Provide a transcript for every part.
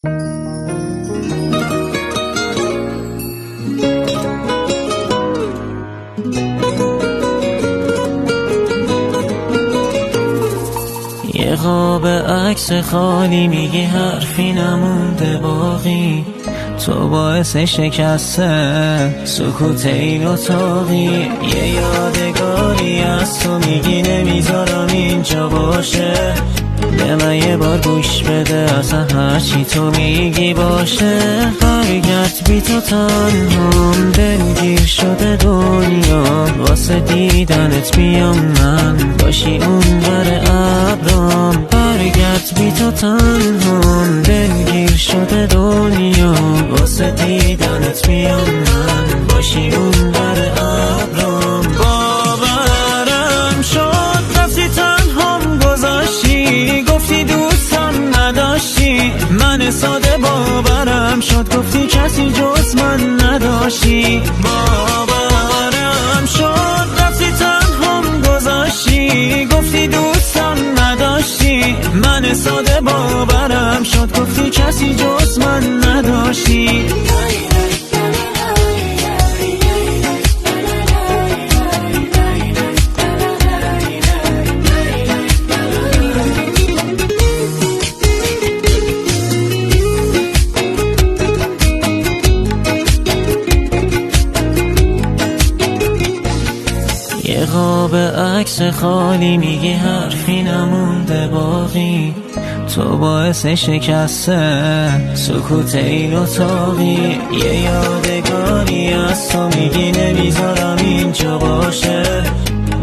یه قاب عکس خالی میگی حرفی نمونده باقی، تو باعث شکسته سکوت این اتاقی. یه یادگاری از تو میگی نمیذارم اینجا باشه، به من یه بار گوش بده اصلا هرچی تو میگی باشه. برگرد بی تو تنهام، دلگیر شده دنیا، واسه دیدنت بیام من باشی اون بر ابرام. برگرد بی تو تنهام، دلگیر شده دنیا، واسه دیدنت بیام من باشی اون بر ابرام. باورم شد رفتی تنهام گذاشتی، گفتی دوستم نداشتی، من ساده باورم شد گفتی کسی جز من نداشتی. باورم شد رفتی تنهام گذاشتی، گفتی دوستم نداشتی، من ساده باورم شد گفتی کسی جز من نداشتی. یه قاب عکس خالی میگی حرفی نمونده باقی، تو باعث شکسته سکوت این اتاقی. یه یادگاری از تو میگی نمیذارم اینجا باشه،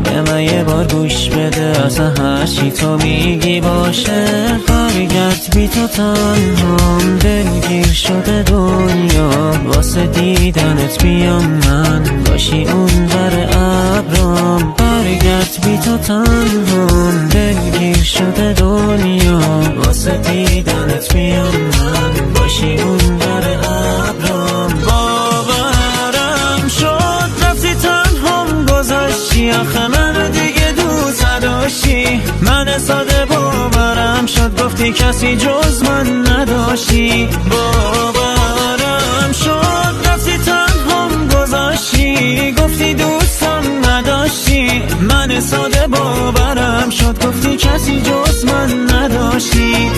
به من یه بار گوش بده اصلا هرچی تو میگی باشه. برگرد بی تو تنهام، دلگیر شده دنیا، واسه دیدنت بیام من باشی اون بر ابرام. برگرد بی تو تنهام، دلگیر شده دنیا، واسه دیدنت بیام من باشی اون بر ابرام. باورم شد رفتی تنهام گذاشتی، آخه من دیگه دوست نداشتی، من ساده باورم شد گفتی کسی جز من نداشتی. باورم شد رفتی تنهام گذاشتی، گفتی دوستم نداشتی، من ساده باورم شد گفتی کسی جز من نداشتی.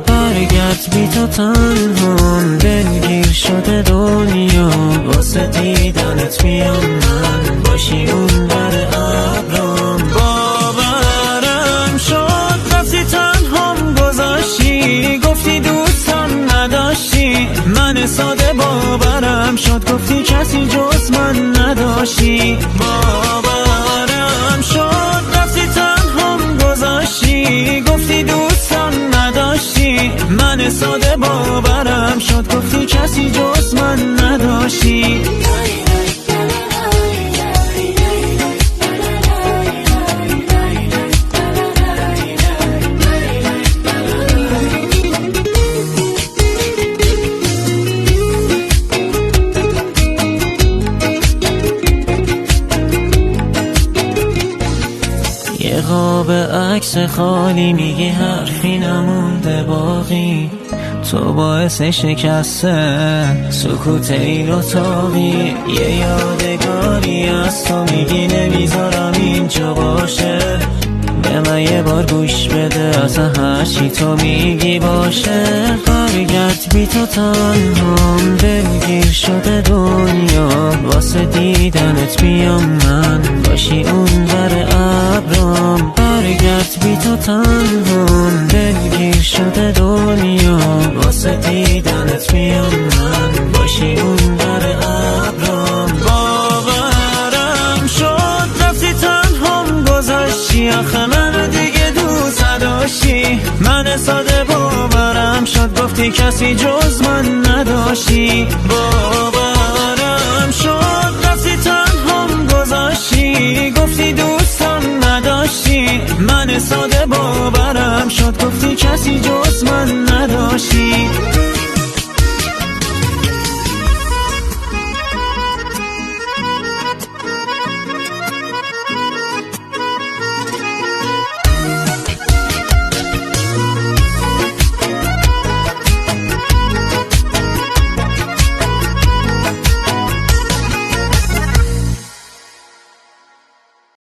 برگرد بی تو تنهام، دلگیر شده دنیا، واسه دیدنت بیام من باشی اون بر ابرام. باورم شد رفتی تنهام گذاشتی، گفتی دوستم نداشتی، من ساده باورم شد گفتی کسی جز من نداشتی. باورم شد رفتی تنهام گذاشتی، گفتی دوستم نداشتی، من ساده باورم شد گفتی کسی جز من نداشتی. یه قاب عکس خالی میگی حرفی نمونده باقی، تو باعث شکسته سکوت این اتاقی. یه یادگاری از تو میگی نمیذارم اینجا باشه، به من یه بار گوش بده اصلا هرچی تو میگی باشه. برگرد بی تو تنهام، دلگیر شده دنیا، واسه دیدنت بیام من باشی اون بر ابرام. برگرد بی تو تنهام، دلگیر شده دنیا، واسه دیدنت بیام من باشی اون بر ابرام. باورم شد رفتی تنهام گذاشتی، آخه من دیگه دوست نداشتی، من ساده باورم شد گفتی کسی جز من نداشتی. باورم شد رفتی تنهام گذاشتی، گفتی دوستم نداشتی، داشتی، من ساده باورم شد گفتی کسی جز من نداشتی.